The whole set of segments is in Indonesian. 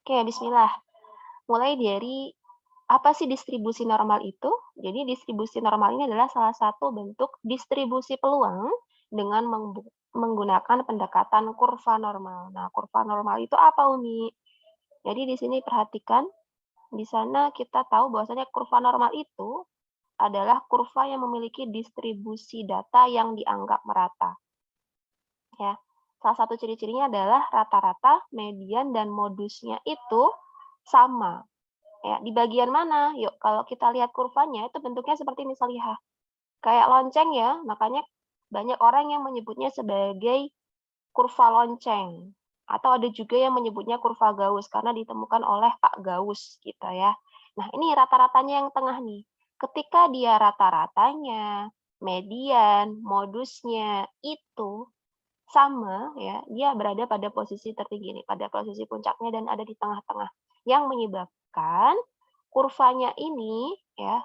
Oke, bismillah. Mulai dari apa sih distribusi normal itu? Jadi distribusi normal ini adalah salah satu bentuk distribusi peluang dengan menggunakan pendekatan kurva normal. Nah, kurva normal itu apa, Umi? Jadi di sini perhatikan, di sana kita tahu bahwasanya kurva normal itu adalah kurva yang memiliki distribusi data yang dianggap merata. Ya, salah satu ciri-cirinya adalah rata-rata, median, dan modusnya itu sama. Ya, di bagian mana? Yuk, kalau kita lihat kurvanya itu bentuknya seperti ini, Salihah. Kayak lonceng ya, makanya banyak orang yang menyebutnya sebagai kurva lonceng. Atau ada juga yang menyebutnya kurva Gauss karena ditemukan oleh Pak Gauss gitu ya. Nah, ini rata-ratanya yang tengah nih. Ketika dia rata-ratanya, median, modusnya itu sama ya, dia berada pada posisi tertinggi nih, pada posisi puncaknya dan ada di tengah-tengah. Yang menyebabkan kurvanya ini ya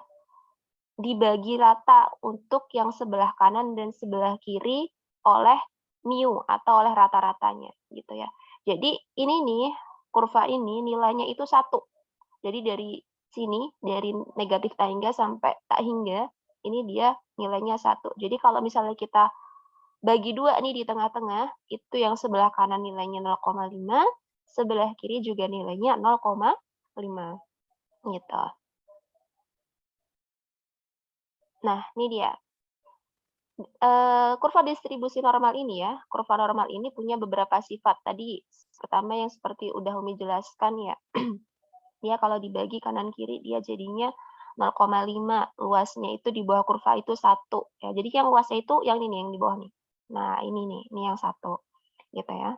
dibagi rata untuk yang sebelah kanan dan sebelah kiri oleh mu atau oleh rata-ratanya gitu ya. Jadi ini nih, kurva ini nilainya itu 1. Jadi dari sini, dari negatif tak hingga sampai tak hingga, ini dia nilainya 1. Jadi kalau misalnya kita bagi 2 nih di tengah-tengah, itu yang sebelah kanan nilainya 0,5, sebelah kiri juga nilainya 0,5 gitu. Nah, ini dia. Kurva distribusi normal ini ya, kurva normal ini punya beberapa sifat. Tadi pertama yang seperti udah Umi jelaskan ya, dia kalau dibagi kanan kiri dia jadinya 0,5, luasnya itu di bawah kurva itu 1 ya. Jadi yang luasnya itu yang ini nih, yang di bawah nih. Nah, ini nih, ini yang 1 gitu ya.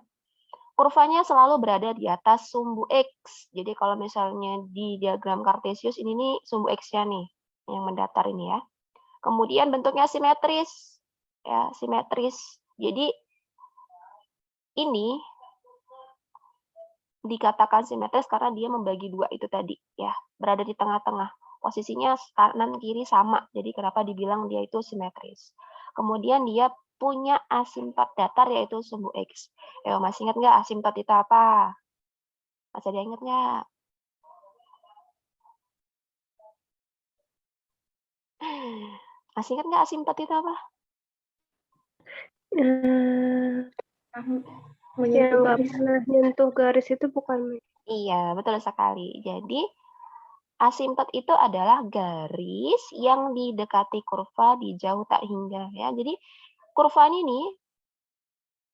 Kurvanya selalu berada di atas sumbu X. Jadi kalau misalnya di diagram Kartesius ini nih sumbu X-nya nih, yang mendatar ini ya. Kemudian bentuknya simetris, ya simetris. Jadi ini dikatakan simetris karena dia membagi 2 itu tadi ya, berada di tengah-tengah. Posisinya kanan kiri sama, jadi kenapa dibilang dia itu simetris. Kemudian dia punya asimtot datar yaitu sumbu X. Masih ingat nggak asimtot itu apa? Masih ada yang ingat nggak? Masih ingat nggak asimtot itu apa? Yang nggak pernah nyentuh garis itu bukan? Iya, betul sekali. Jadi, asimtot itu adalah garis yang didekati kurva di jauh tak hingga ya. Jadi, kurva ini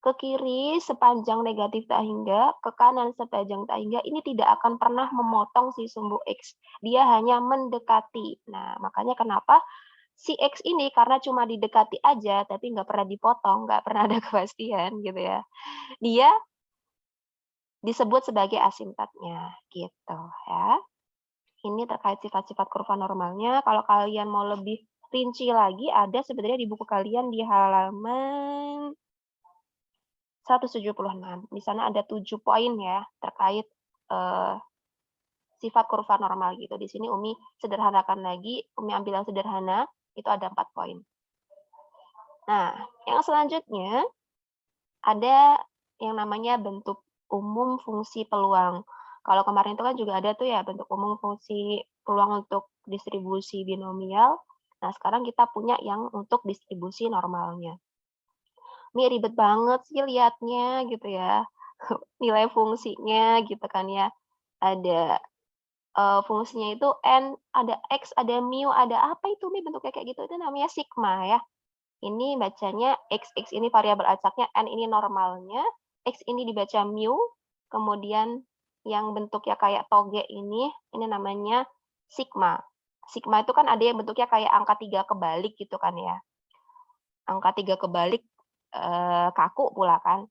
ke kiri sepanjang negatif tak hingga, ke kanan sepanjang tak hingga, ini tidak akan pernah memotong si sumbu X. Dia hanya mendekati. Nah, makanya kenapa si X ini karena cuma didekati aja, tapi nggak pernah dipotong, nggak pernah ada kepastian gitu ya. Dia disebut sebagai asimptotnya gitu ya. Ini terkait sifat-sifat kurva normalnya. Kalau kalian mau lebih rinci lagi, ada sebenarnya di buku kalian di halaman 176. Di sana ada 7 poin ya terkait sifat kurva normal gitu. Di sini Umi sederhanakan lagi, Umi ambil yang sederhana, itu ada 4 poin. Nah, yang selanjutnya ada yang namanya bentuk umum fungsi peluang. Kalau kemarin itu kan juga ada tuh ya bentuk umum fungsi peluang untuk distribusi binomial. Nah, sekarang kita punya yang untuk distribusi normalnya. Ini ribet banget sih lihatnya gitu ya. Nilai fungsinya gitu kan ya. Ada fungsinya itu N, ada X, ada mu, ada apa itu Mi bentuknya kayak gitu, itu namanya sigma ya. Ini bacanya X ini variabel acaknya, N ini normalnya, X ini dibaca mu, kemudian yang bentuknya kayak toge ini namanya sigma. Sigma itu kan ada yang bentuknya kayak angka 3 kebalik gitu kan ya. Angka 3 kebalik, kaku pula kan.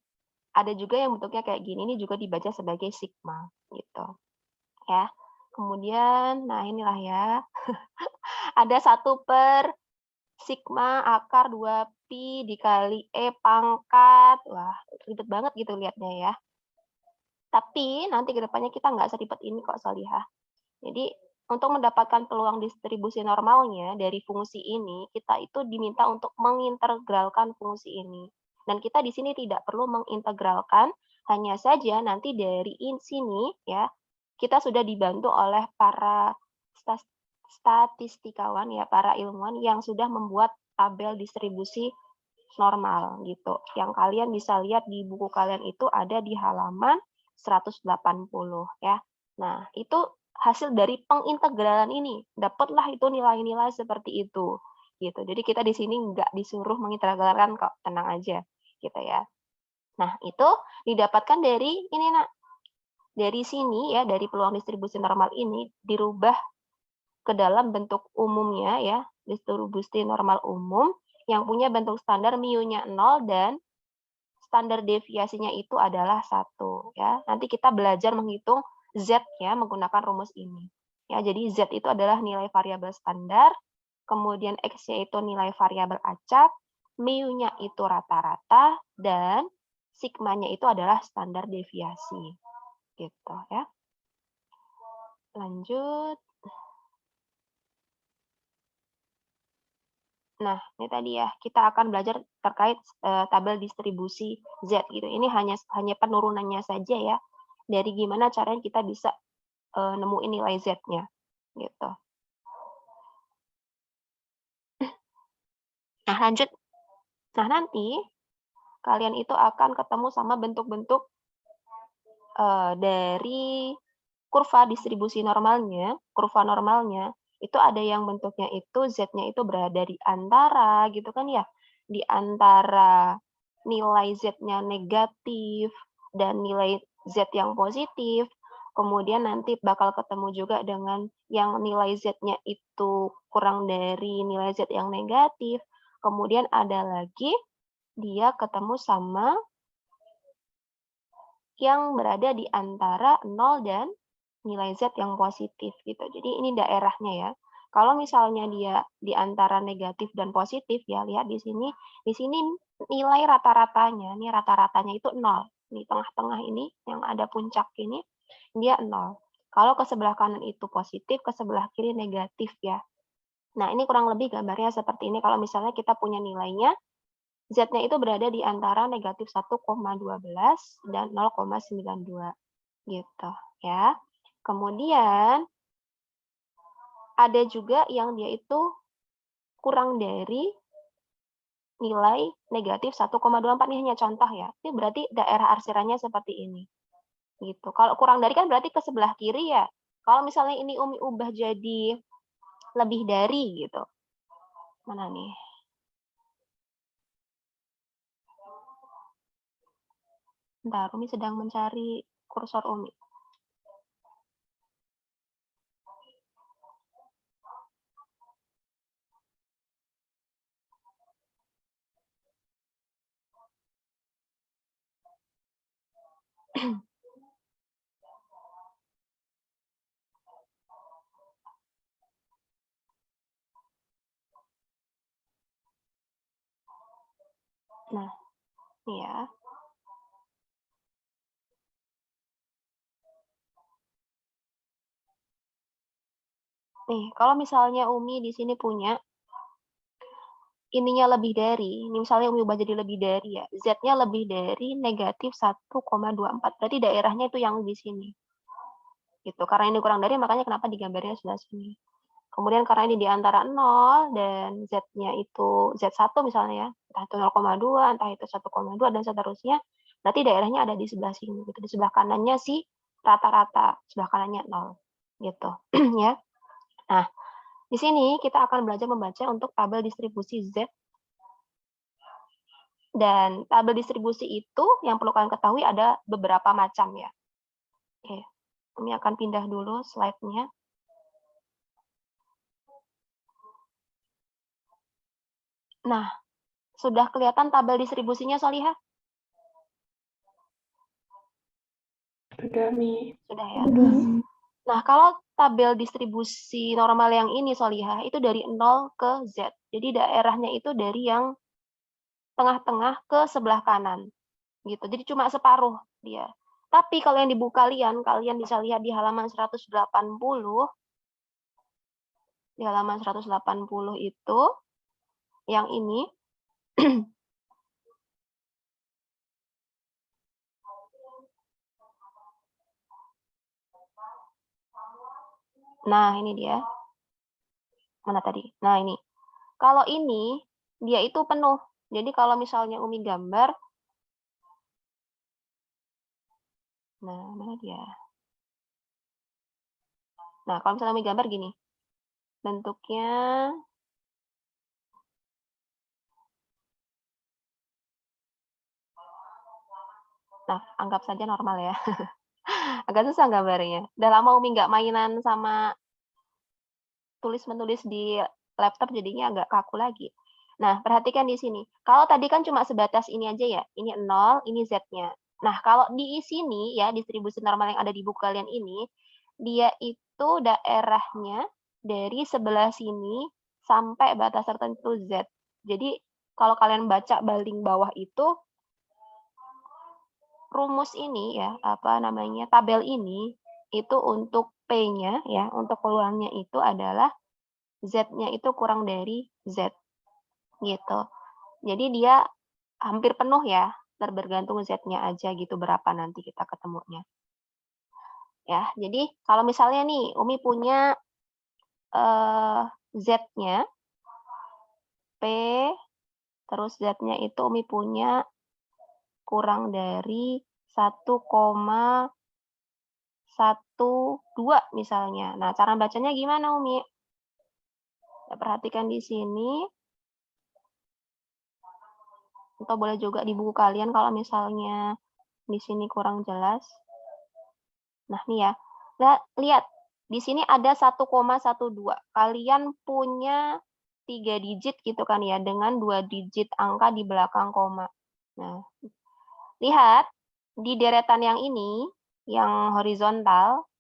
Ada juga yang bentuknya kayak gini, ini juga dibaca sebagai sigma gitu ya. Kemudian, nah inilah ya, ada 1/sigma akar 2pi dikali E pangkat. Wah, ribet banget gitu lihatnya ya. Tapi nanti ke depannya kita nggak seribet ini kok, Sholihah. Jadi, untuk mendapatkan peluang distribusi normalnya dari fungsi ini, kita itu diminta untuk mengintegralkan fungsi ini. Dan kita di sini tidak perlu mengintegralkan, hanya saja nanti dari sini ya, kita sudah dibantu oleh para statistikawan ya, para ilmuwan yang sudah membuat tabel distribusi normal gitu. Yang kalian bisa lihat di buku kalian itu ada di halaman 180 ya. Nah, itu hasil dari pengintegralan ini. Dapatlah itu nilai-nilai seperti itu gitu. Jadi kita di sini nggak disuruh mengintegralkan kok, tenang aja gitu ya. Nah, itu didapatkan dari ini Nak. Dari sini ya, dari peluang distribusi normal ini dirubah ke dalam bentuk umumnya ya, distribusi normal umum yang punya bentuk standar mu-nya 0 dan standar deviasinya itu adalah 1 ya. Nanti kita belajar menghitung Z ya menggunakan rumus ini. Ya, jadi Z itu adalah nilai variabel standar, kemudian X-nya itu nilai variabel acak, mu-nya itu rata-rata, dan sigma-nya itu adalah standar deviasi. Gitu ya. Lanjut. Nah, ini tadi ya, kita akan belajar terkait tabel distribusi Z gitu. Ini hanya penurunannya saja ya, dari gimana caranya kita bisa nemuin nilai Z-nya gitu. Nah, lanjut. Nah, nanti kalian itu akan ketemu sama bentuk-bentuk dari kurva distribusi normalnya, kurva normalnya, itu ada yang bentuknya itu Z-nya itu berada di antara gitu kan ya, di antara nilai Z-nya negatif dan nilai Z yang positif. Kemudian nanti bakal ketemu juga dengan yang nilai Z-nya itu kurang dari nilai Z yang negatif. Kemudian ada lagi dia ketemu sama yang berada di antara 0 dan nilai Z yang positif gitu. Jadi ini daerahnya ya. Kalau misalnya dia di antara negatif dan positif ya, lihat di sini nilai rata-ratanya, ini rata-ratanya itu 0. Di tengah-tengah ini yang ada puncak ini dia 0. Kalau ke sebelah kanan itu positif, ke sebelah kiri negatif ya. Nah, ini kurang lebih gambarnya seperti ini kalau misalnya kita punya nilainya Z-nya itu berada di antara negatif 1,12 dan 0,92 gitu ya. Kemudian ada juga yang dia itu kurang dari nilai negatif 1,24, ini hanya contoh ya. Ini berarti daerah arsirannya seperti ini. Gitu. Kalau kurang dari kan berarti ke sebelah kiri ya. Kalau misalnya ini Umi ubah jadi lebih dari gitu. Mana nih? Bentar, Umi sedang mencari kursor Umi. Nah, ini ya. Nih, kalau misalnya Umi di sini punya ininya lebih dari, ini misalnya Umi ubah jadi lebih dari ya, Z-nya lebih dari negatif 1,24, berarti daerahnya itu yang di sini. Gitu. Karena ini kurang dari, makanya kenapa digambarnya sebelah sini. Kemudian karena ini di antara 0 dan Z-nya itu Z1 misalnya ya, entah itu 0,2, entah itu 1,2 dan seterusnya, berarti daerahnya ada di sebelah sini gitu. Di sebelah kanannya sih rata-rata, sebelah kanannya 0 gitu ya. Nah, di sini kita akan belajar membaca untuk tabel distribusi Z. Dan tabel distribusi itu yang perlu kalian ketahui ada beberapa macam ya. Oke, kami akan pindah dulu slide-nya. Nah, sudah kelihatan tabel distribusinya, Solihah? Sudah, Mi. Sudah ya. Nah, kalau tabel distribusi normal yang ini, Solihah, itu dari 0 ke Z. Jadi daerahnya itu dari yang tengah-tengah ke sebelah kanan. Gitu. Jadi cuma separuh dia. Tapi kalau yang di buku kalian bisa lihat di halaman 180. Di halaman 180 itu, yang ini, Nah, ini dia. Mana tadi? Nah, ini. Kalau ini, dia itu penuh. Jadi kalau misalnya Umi gambar, nah, mana dia? Nah, kalau misalnya Umi gambar gini. Bentuknya, nah, anggap saja normal ya. Agak susah gambarnya. Udah lama Umi nggak mainan sama tulis-menulis di laptop, jadinya agak kaku lagi. Nah, perhatikan di sini. Kalau tadi kan cuma sebatas ini aja ya. Ini 0, ini Z-nya. Nah, kalau di sini ya, distribusi normal yang ada di buku kalian ini, dia itu daerahnya dari sebelah sini sampai batas tertentu Z. Jadi, kalau kalian baca baling bawah itu, rumus ini ya, apa namanya, tabel ini, itu untuk P-nya ya, untuk peluangnya itu adalah Z-nya itu kurang dari Z, gitu. Jadi dia hampir penuh ya, bergantung Z-nya aja gitu berapa nanti kita ketemunya. Ya, jadi kalau misalnya nih Umi punya Z-nya P, terus Z-nya itu Umi punya kurang dari 1,12 misalnya. Nah, cara bacanya gimana Umi? Ya, perhatikan di sini, atau boleh juga di buku kalian kalau misalnya di sini kurang jelas. Nah, nih ya. Lihat, di sini ada 1,12. Kalian punya 3 digit gitu kan ya, dengan 2 digit angka di belakang koma. Nah, lihat, di deretan yang ini, yang horizontal,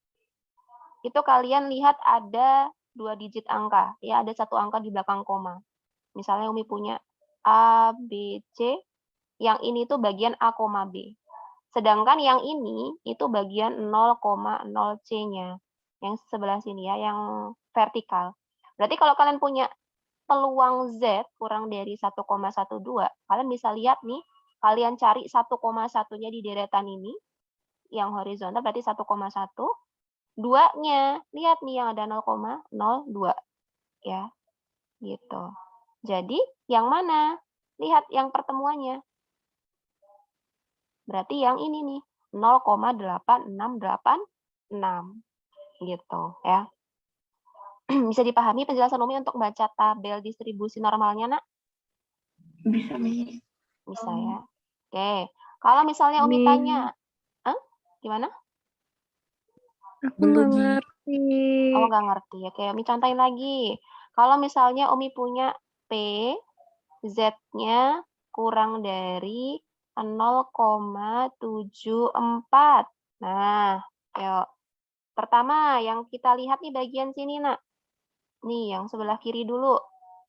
itu kalian lihat ada 2 digit angka. Ya, ada 1 angka di belakang koma. Misalnya Umi punya A, B, C, yang ini tuh bagian A, B. Sedangkan yang ini itu bagian 0,0C-nya. Yang sebelah sini ya, yang vertikal. Berarti kalau kalian punya peluang Z kurang dari 1,12, kalian bisa lihat nih, kalian cari 1,1-nya di deretan ini, yang horizontal berarti 1,1. 2-nya, lihat nih yang ada 0,02. Ya, gitu. Jadi, yang mana? Lihat yang pertemuannya. Berarti yang ini nih, 0,8686 gitu ya. Bisa dipahami penjelasan Umi untuk baca tabel distribusi normalnya, Nak? Bisa, Mi. Bisa ya. Oke. Kalau misalnya Umi tanya, gimana? Aku nggak ngerti. Oh, nggak ngerti. Oke, Umi contohin lagi. Kalau misalnya Umi punya P, Z-nya kurang dari 0,74. Nah, yuk. Pertama, yang kita lihat nih bagian sini, Nak. Nih, yang sebelah kiri dulu.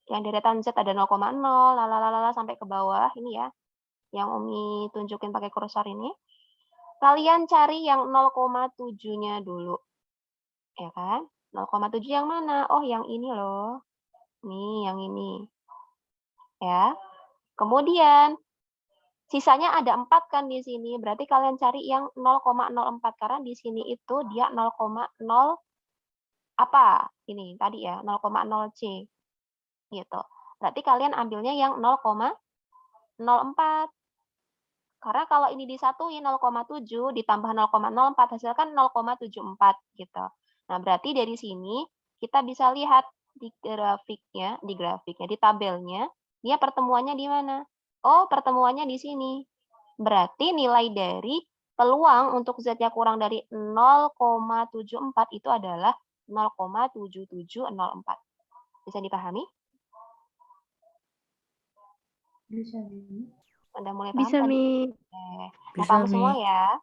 Yang deretan Z ada 0,0, lalalala sampai ke bawah. Ini ya, yang Umi tunjukin pakai kursor ini. Kalian cari yang 0,7-nya dulu. Ya kan? 0,7 yang mana? Oh, yang ini loh. Nih, yang ini. Ya. Kemudian, sisanya ada 4 kan di sini. Berarti kalian cari yang 0,04. Karena di sini itu dia 0,0 apa? Ini tadi ya, 0,0C. Gitu. Berarti kalian ambilnya yang 0,04. Karena kalau ini disatuin 0,7 ditambah 0,04 hasilkan 0,74 gitu. Nah, berarti dari sini kita bisa lihat di grafiknya, di tabelnya, dia pertemuannya di mana? Oh, pertemuannya di sini. Berarti nilai dari peluang untuk Z-nya kurang dari 0,74 itu adalah 0,7704. Bisa dipahami? Bisa, Udah mulai paham Bisa, tadi? Mi. Udah paham semua ya?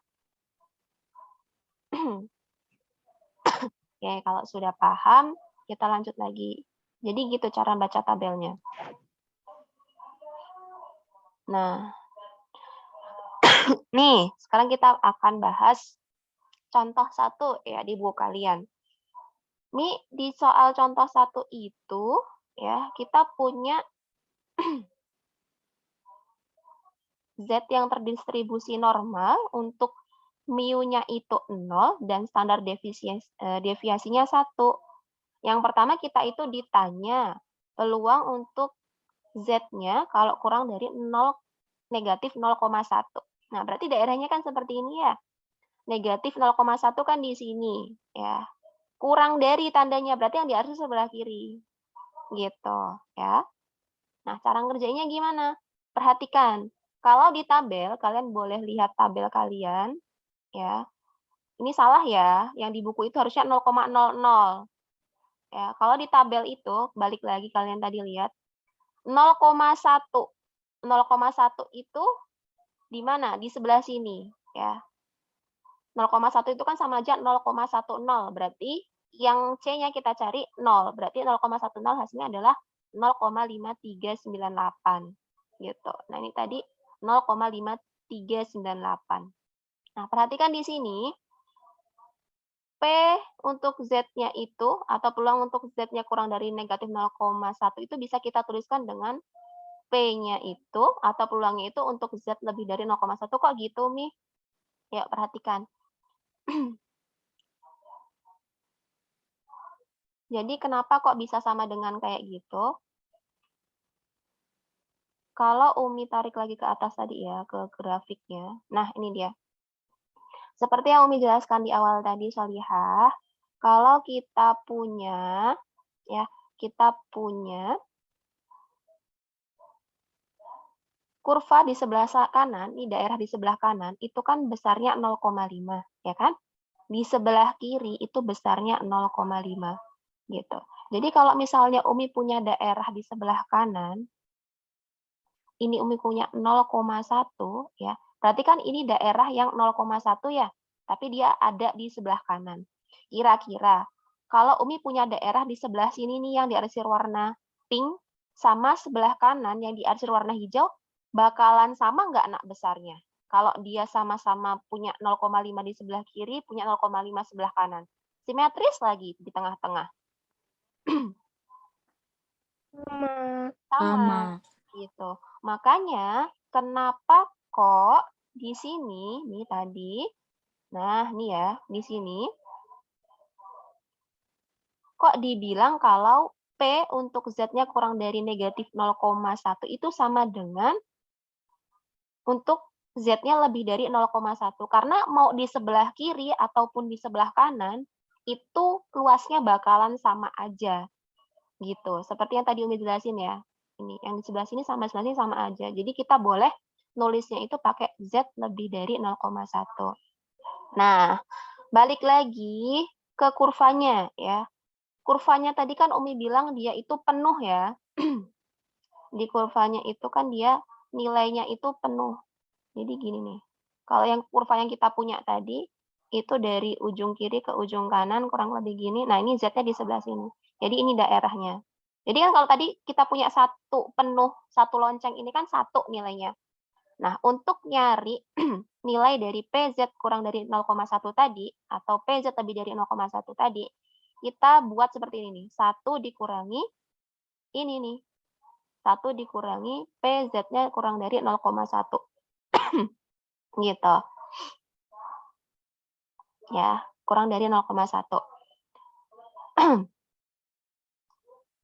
Oke, kalau sudah paham, kita lanjut lagi. Jadi gitu cara baca tabelnya. Nah, nih, sekarang kita akan bahas contoh 1 ya di buku kalian. Nih, di soal contoh 1 itu, ya, kita punya Z yang terdistribusi normal untuk mu-nya itu 0 dan standar deviasinya 1. Yang pertama kita itu ditanya peluang untuk Z-nya kalau kurang dari 0, negatif 0,1. Nah, berarti daerahnya kan seperti ini ya. Negatif 0,1 kan di sini, ya. Kurang dari tandanya, berarti yang di atas sebelah kiri. Gitu, ya. Nah, cara ngerjainnya gimana? Perhatikan, kalau di tabel, kalian boleh lihat tabel kalian, ya. Ini salah ya, yang di buku itu harusnya 0,00. Ya, kalau di tabel itu, balik lagi kalian tadi lihat, 0,1. 0,1 itu di mana? Di sebelah sini, ya. 0,1 itu kan sama aja 0,10, berarti yang C-nya kita cari 0, berarti 0,10 hasilnya adalah 0,5398, gitu. Nah, ini tadi 0,5398. Nah, perhatikan di sini, P untuk Z-nya itu, atau peluang untuk Z-nya kurang dari negatif 0,1 itu bisa kita tuliskan dengan P-nya itu, atau peluangnya itu untuk Z lebih dari 0,1. Kok gitu, Mi? Ya, perhatikan. Jadi kenapa kok bisa sama dengan kayak gitu? Kalau Umi tarik lagi ke atas tadi ya, ke grafiknya. Nah, ini dia. Seperti yang Umi jelaskan di awal tadi, Solihah, kalau kita punya, ya, kita punya kurva di sebelah kanan, di daerah di sebelah kanan, itu kan besarnya 0,5, ya kan? Di sebelah kiri itu besarnya 0,5, gitu. Jadi kalau misalnya Umi punya daerah di sebelah kanan, ini Umi punya 0,1 ya. Berarti kan ini daerah yang 0,1 ya, tapi dia ada di sebelah kanan. Kira-kira kalau Umi punya daerah di sebelah sini nih yang diarsir warna pink sama sebelah kanan yang diarsir warna hijau, bakalan sama nggak nak besarnya? Kalau dia sama-sama punya 0,5 di sebelah kiri, punya 0,5 sebelah kanan. Simetris lagi di tengah-tengah. Sama. Gitu. Makanya kenapa kok di sini nih tadi, nah nih ya, di sini kok dibilang kalau P untuk Z-nya kurang dari negatif 0,1 itu sama dengan untuk Z-nya lebih dari 0,1. Karena mau di sebelah kiri ataupun di sebelah kanan, itu luasnya bakalan sama aja. Gitu. Seperti yang tadi Umi jelasin ya. Ini yang di sebelah sini sama sebelah sini sama aja. Jadi kita boleh nulisnya itu pakai Z lebih dari 0,1. Nah, balik lagi ke kurvanya ya. Kurvanya tadi kan Umi bilang dia itu penuh ya. Di kurvanya itu kan dia nilainya itu penuh. Jadi gini nih. Kalau yang kurva yang kita punya tadi itu dari ujung kiri ke ujung kanan kurang lebih gini. Nah, ini Z-nya di sebelah sini. Jadi ini daerahnya. Jadi kan kalau tadi kita punya satu penuh, satu lonceng ini kan satu nilainya. Nah, untuk nyari nilai dari PZ kurang dari 0,1 tadi, atau PZ lebih dari 0,1 tadi, kita buat seperti ini nih. 1 dikurangi ini nih. 1 dikurangi PZ-nya kurang dari 0,1. Gitu. Ya, kurang dari 0,1.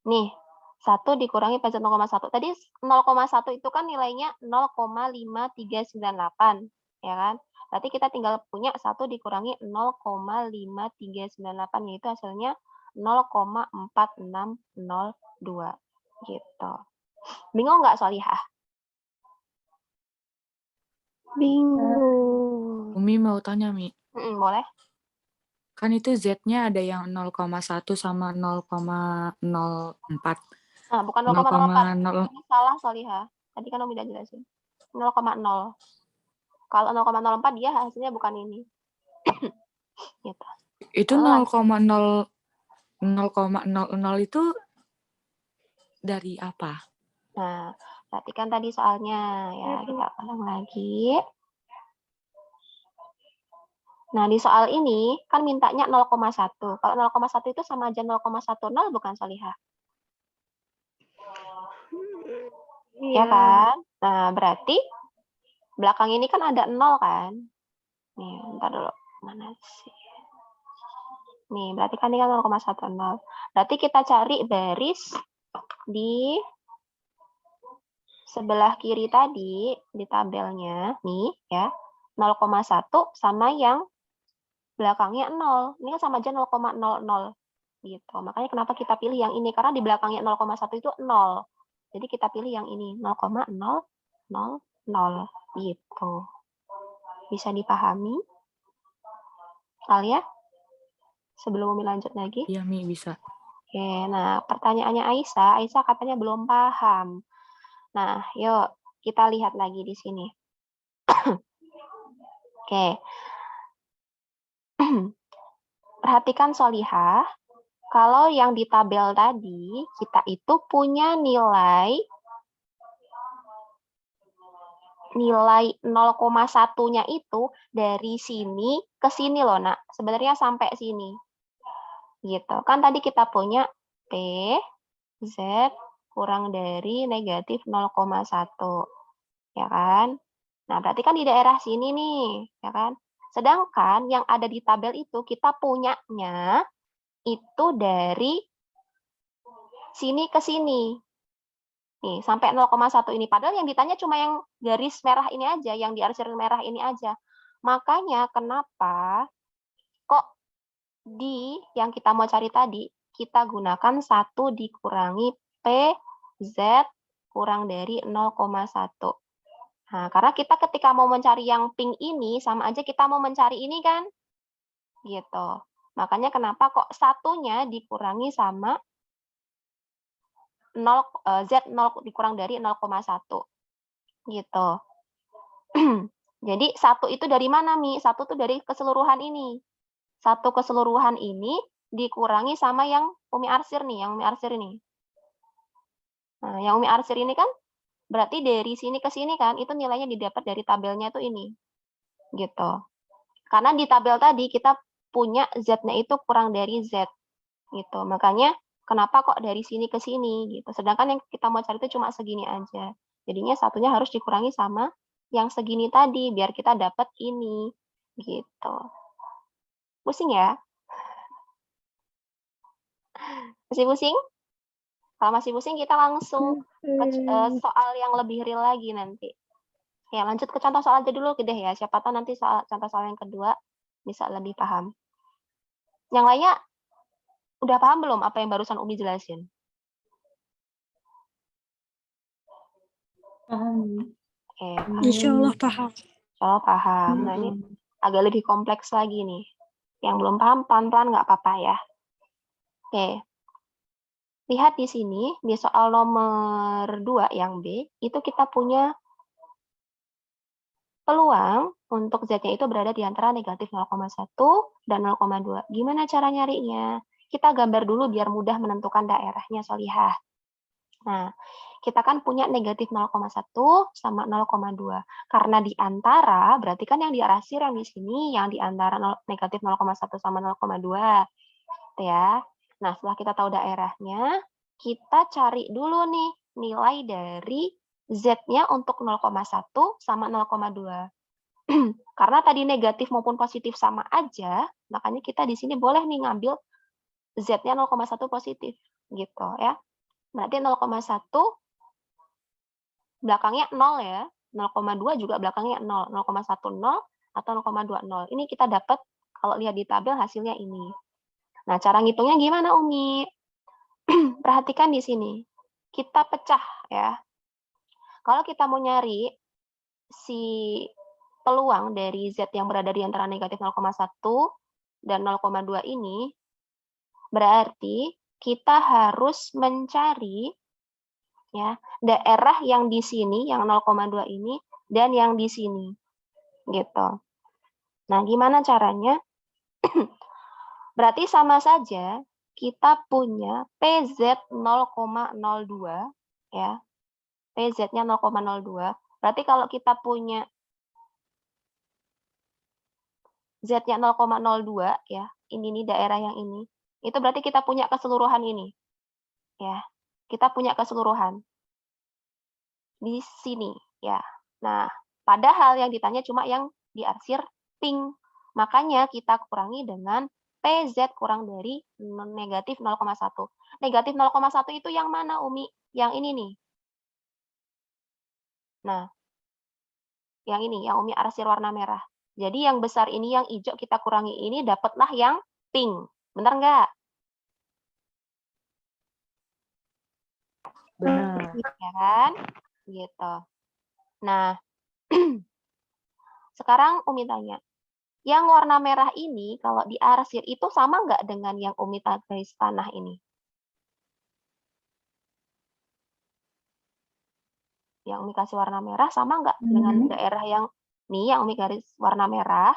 Nih, 1 dikurangi PZ 0,1. Tadi 0,1 itu kan nilainya 0,5398, ya kan? Berarti kita tinggal punya 1 dikurangi 0,5398, yaitu hasilnya 0,4602. Gitu. Bingung nggak, Solihah? Bingung. Umi mau tanya, Mi. Boleh. Kan itu Z-nya ada yang 0,1 sama 0,04. Nah, bukan 0,04. Ini salah, Solihah. Tadi kan Umi udah jelasin. 0,0. Kalau 0,04 dia hasilnya bukan ini. Gitu. Itu 0,0 itu dari apa? Nah, perhatikan tadi soalnya ya, kita ulang lagi. Nah, di soal ini kan mintanya 0,1. Kalau 0,1 itu sama aja 0,10 bukan, Solihah? Ya kan? Nah, berarti belakang ini kan ada 0 kan? Nih, bentar dulu. Mana sih? Nih, berarti kan ini kan 0,10. Berarti kita cari baris di sebelah kiri tadi, di tabelnya, nih ya, 0,1 sama yang belakangnya 0. Ini kan sama aja 0,00. Gitu. Makanya kenapa kita pilih yang ini, karena di belakangnya 0,1 itu 0. Jadi kita pilih yang ini, 0,000. Gitu. Bisa dipahami? Alia? Sebelum Umi lanjut lagi. Iya, Mi, bisa. Oke, nah pertanyaannya Aisyah. Aisyah katanya belum paham. Nah, yuk kita lihat lagi di sini. Oke. Perhatikan Solihah. Kalau yang di tabel tadi, kita itu punya nilai 0,1-nya itu dari sini ke sini loh, Nak. Sebenarnya sampai sini. Gitu. Kan tadi kita punya P, Z kurang dari negatif 0,1. Ya kan? Nah, berarti kan di daerah sini nih, ya kan? Sedangkan yang ada di tabel itu kita punyanya itu dari sini ke sini. Nih, sampai 0,1 ini. Padahal yang ditanya cuma yang garis merah ini aja, yang diarsir merah ini aja. Makanya kenapa kok di yang kita mau cari tadi, kita gunakan 1 dikurangi P, Z kurang dari 0,1. Nah, karena kita ketika mau mencari yang pink ini, sama aja kita mau mencari ini kan? Gitu. Makanya kenapa kok satunya dikurangi sama 0, Z 0 dikurang dari 0,1. Gitu. Jadi 1 itu dari mana, Mi? 1 itu dari keseluruhan ini. 1 keseluruhan ini dikurangi sama yang Umi arsir nih, yang Umi arsir ini. Nah, yang Umi arsir ini kan berarti dari sini ke sini kan, itu nilainya didapat dari tabelnya itu ini. Gitu. Karena di tabel tadi kita punya Z-nya itu kurang dari Z. Gitu. Makanya kenapa kok dari sini ke sini gitu. Sedangkan yang kita mau cari itu cuma segini aja. Jadinya satunya harus dikurangi sama yang segini tadi biar kita dapat ini. Gitu. Pusing ya? Masih pusing? Kalau masih pusing kita langsung ke soal yang lebih real lagi nanti. Ya, lanjut ke contoh soal aja dulu deh ya. Siapa tahu nanti contoh soal yang kedua bisa lebih paham. Yang lainnya udah paham belum apa yang barusan Umi jelasin? Paham. Oke, Insya Allah paham. Insya Allah paham. Nah, ini agak lebih kompleks lagi nih. Yang belum paham, pelan-pelan nggak apa-apa ya. Oke. Lihat di sini, di soal nomor 2 yang B, itu kita punya peluang untuk Z-nya itu berada di antara negatif 0,1 dan 0,2. Gimana cara nyarinya? Kita gambar dulu biar mudah menentukan daerahnya, Solihah. Nah, kita kan punya negatif 0,1 sama 0,2. Karena di antara, berarti kan yang diarsir yang di sini, yang di antara negatif 0,1 sama 0,2. Gitu ya. Nah, setelah kita tahu daerahnya, kita cari dulu nih nilai dari Z-nya untuk 0,1 sama 0,2. Karena tadi negatif maupun positif sama aja, makanya kita di sini boleh nih ngambil Z-nya 0,1 positif. Gitu ya. Berarti 0,1 belakangnya 0 ya. 0,2 juga belakangnya 0. 0,10 atau 0,20. Ini kita dapat kalau lihat di tabel hasilnya ini. Nah, cara ngitungnya gimana, Umi? Perhatikan di sini. Kita pecah ya. Kalau kita mau nyari si peluang dari Z yang berada di antara negatif 0,1 dan 0,2 ini, berarti kita harus mencari ya daerah yang di sini yang 0,2 ini dan yang di sini. Gitu. Nah, gimana caranya? Berarti sama saja kita punya PZ 0,02 ya. PZ-nya 0,02. Berarti kalau kita punya Z-nya 0,02 ya, ini nih daerah yang ini. Itu berarti kita punya keseluruhan ini. Ya. Kita punya keseluruhan di sini ya. Nah, padahal yang ditanya cuma yang diarsir pink. Makanya kita kurangi dengan PZ kurang dari negatif 0,1. Negatif 0,1 itu yang mana, Umi? Yang ini nih. Nah, yang ini, yang Umi arsir warna merah. Jadi yang besar ini, yang hijau kita kurangi ini, dapatlah yang pink. Benar nggak? Benar. Ya kan? Gitu. Nah, sekarang Umi tanya, yang warna merah ini kalau diarsir itu sama nggak dengan yang Umi garis tanah ini? Yang Umi kasih warna merah sama nggak dengan daerah yang nih, yang Umi garis warna merah,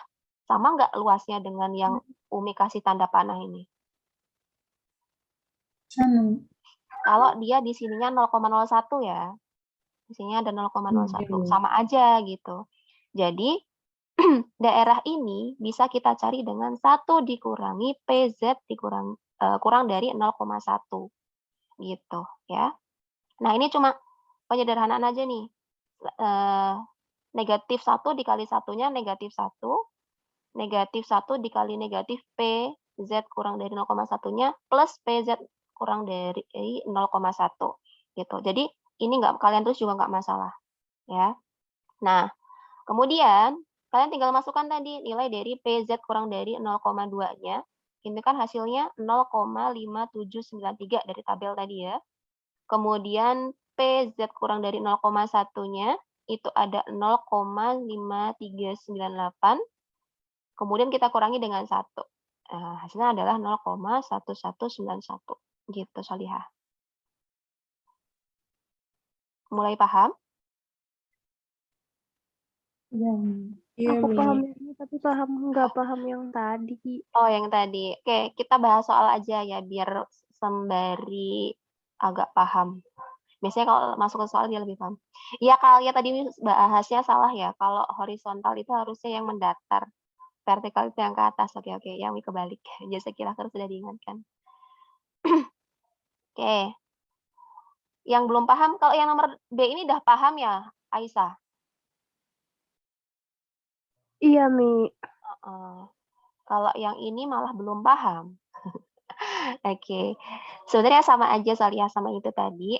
sama nggak luasnya dengan yang Umi kasih tanda panah ini? Sama. Kalau dia di sininya 0,01 ya. Di sini ada 0,01, Iya. sama aja gitu. Jadi daerah ini bisa kita cari dengan 1 dikurangi PZ kurang dari 0,1 gitu ya. Nah, ini cuma penyederhanaan aja nih. Negatif 1 dikali satunya negatif 1, negatif 1 dikali negatif PZ kurang dari 0,1-nya plus PZ kurang dari 0,1 gitu. Jadi ini kalian tulis juga nggak masalah ya. Nah, kemudian kalian tinggal masukkan tadi nilai dari PZ kurang dari 0,2-nya. Ini kan hasilnya 0,5793 dari tabel tadi ya. Kemudian PZ kurang dari 0,1-nya itu ada 0,5398. Kemudian kita kurangi dengan 1. Hasilnya adalah 0,1191 gitu, Solihah. Mulai paham? Iya, Aku Mi. paham ini, tapi nggak paham yang tadi. Oh, yang tadi. Oke, kita bahas soal aja ya, biar sembari agak paham. Biasanya kalau masuk ke soal dia lebih paham. Iya, kali ya tadi bahasnya salah ya. Kalau horizontal itu harusnya yang mendatar. Vertikal itu yang ke atas. Oke, yang kebalik. Jasa kira harus sudah diingatkan. Oke. Yang belum paham, kalau yang nomor B ini udah paham ya, Aisyah? Iya, Mi. Kalau yang ini malah belum paham. Oke. Sebenarnya sama aja Salihah sama itu tadi.